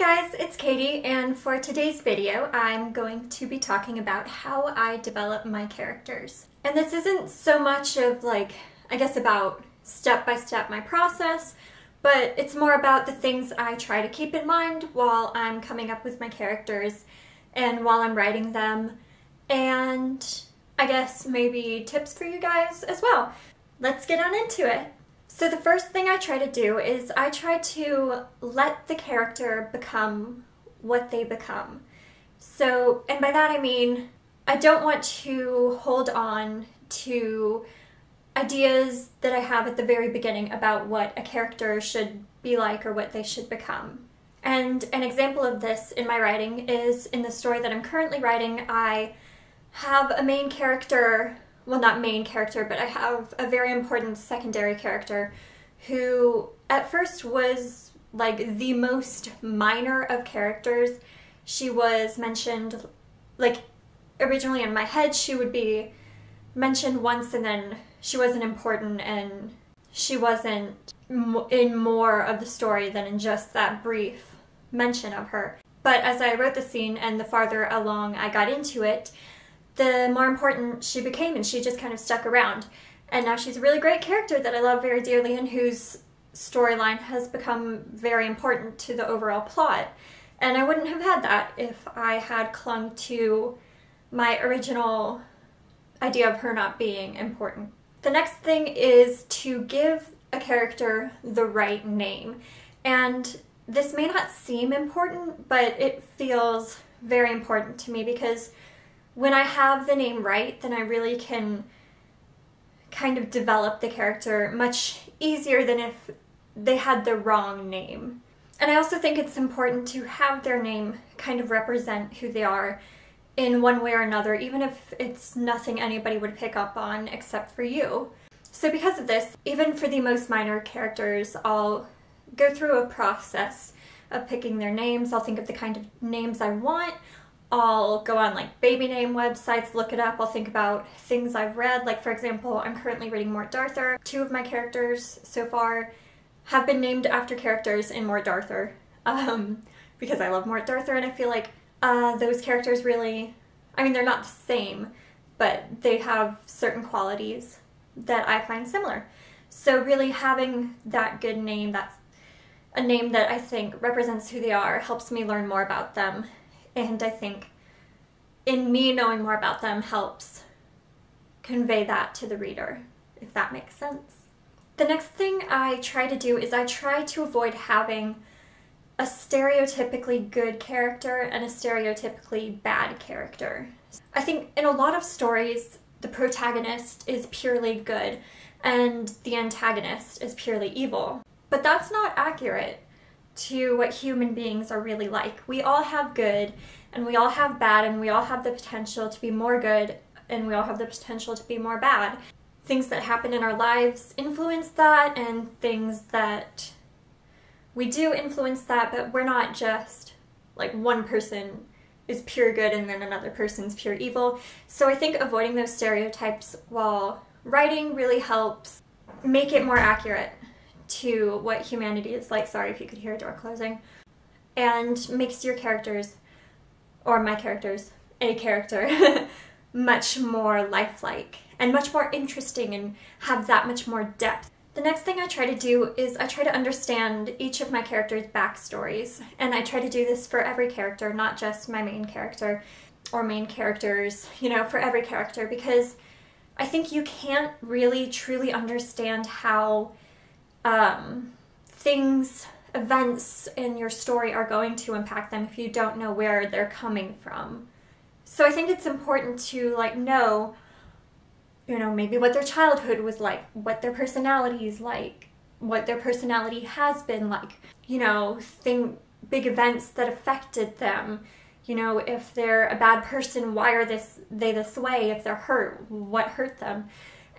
guys, it's Katie, and for today's video I'm going to be talking about how I develop my characters. And this isn't so much of about step by step my process, but it's more about the things I try to keep in mind while I'm coming up with my characters and while I'm writing them, and I guess maybe tips for you guys as well. Let's get on into it. So the first thing I try to do is I try to let the character become what they become. So, and by that I mean, I don't want to hold on to ideas that I have at the very beginning about what a character should be like or what they should become. And an example of this in my writing is in the story that I'm currently writing. I have a main character, well, not main character, but I have a very important secondary character who at first was like the most minor of characters. She was mentioned, like originally in my head she would be mentioned once and then she wasn't important and she wasn't in more of the story than in just that brief mention of her. But as I wrote the scene and the farther along I got into it, the more important she became, and she just kind of stuck around. And now she's a really great character that I love very dearly and whose storyline has become very important to the overall plot. And I wouldn't have had that if I had clung to my original idea of her not being important. The next thing is to give a character the right name. And this may not seem important, but it feels very important to me because when I have the name right, then I really can kind of develop the character much easier than if they had the wrong name. And I also think it's important to have their name kind of represent who they are in one way or another, even if it's nothing anybody would pick up on except for you. So because of this, even for the most minor characters, I'll go through a process of picking their names. I'll think of the kind of names I want. I'll go on like baby name websites, look it up. I'll think about things I've read. Like for example, I'm currently reading Mort Darthur. 2 of my characters so far have been named after characters in Mort Darthur because I love Mort Darthur and I feel like those characters really, I mean they're not the same, but they have certain qualities that I find similar. So really having that good name, that's a name that I think represents who they are, helps me learn more about them. And I think in me knowing more about them helps convey that to the reader, if that makes sense. The next thing I try to do is I try to avoid having a stereotypically good character and a stereotypically bad character. I think in a lot of stories, the protagonist is purely good and the antagonist is purely evil. But that's not accurate to what human beings are really like. We all have good and we all have bad and we all have the potential to be more good and we all have the potential to be more bad. Things that happen in our lives influence that, and things that we do influence that, but we're not just like one person is pure good and then another person's pure evil. So I think avoiding those stereotypes while writing really helps make it more accurate to what humanity is like. Sorry if you could hear a door closing. And makes your characters, or my characters, a character, much more lifelike and much more interesting and have that much more depth. The next thing I try to do is I try to understand each of my characters' backstories, and I try to do this for every character, not just my main character or main characters, you know, for every character, because I think you can't really truly understand how events in your story are going to impact them if you don't know where they're coming from. So I think it's important to know, you know, maybe what their childhood was like, what their personality is like, what their personality has been like, you know, big events that affected them. You know, if they're a bad person, why are they this way? If they're hurt, what hurt them?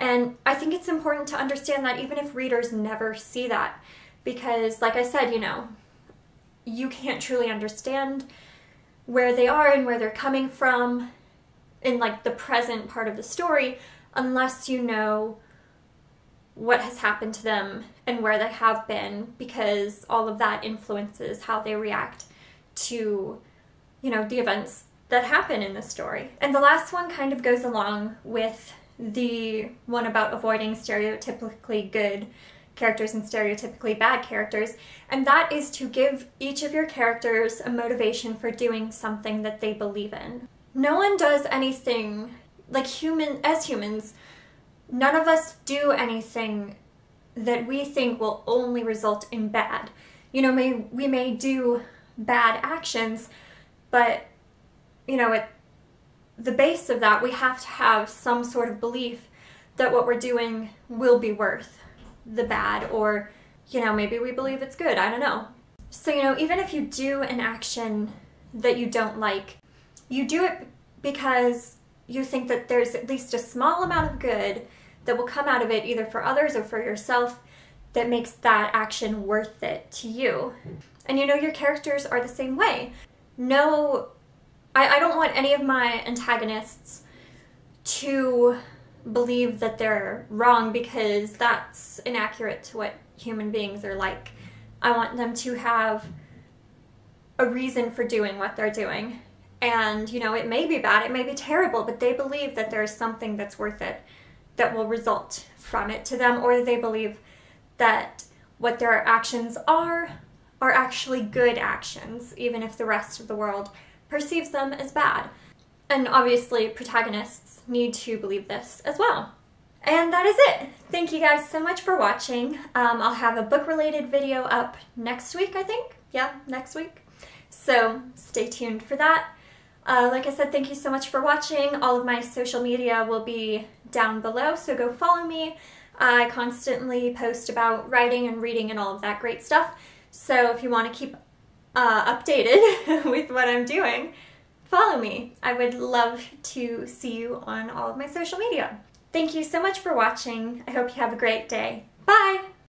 And I think it's important to understand that even if readers never see that, because like I said, you know, you can't truly understand where they are and where they're coming from in like the present part of the story unless you know what has happened to them and where they have been, because all of that influences how they react to, you know, the events that happen in the story. And the last one kind of goes along with the one about avoiding stereotypically good characters and stereotypically bad characters, and that is to give each of your characters a motivation for doing something that they believe in. No one does anything, like as humans, none of us do anything that we think will only result in bad. You know, we may do bad actions, but, you know, at the base of that, we have to have some sort of belief that what we're doing will be worth the bad, or, you know, maybe we believe it's good, I don't know. So, you know, even if you do an action that you don't like, you do it because you think that there's at least a small amount of good that will come out of it, either for others or for yourself, that makes that action worth it to you. And you know, your characters are the same way. No, I don't want any of my antagonists to believe that they're wrong, because that's inaccurate to what human beings are like. I want them to have a reason for doing what they're doing. And, you know, it may be bad, it may be terrible, but they believe that there's something that's worth it that will result from it to them, or they believe that what their actions are actually good actions, even if the rest of the world perceives them as bad. And obviously, protagonists need to believe this as well. And that is it. Thank you guys so much for watching. I'll have a book-related video up next week, I think. Yeah, next week. So stay tuned for that. Like I said, thank you so much for watching. All of my social media will be down below, so go follow me. I constantly post about writing and reading and all of that great stuff. So if you want to keep updated with what I'm doing, follow me. I would love to see you on all of my social media. Thank you so much for watching. I hope you have a great day. Bye!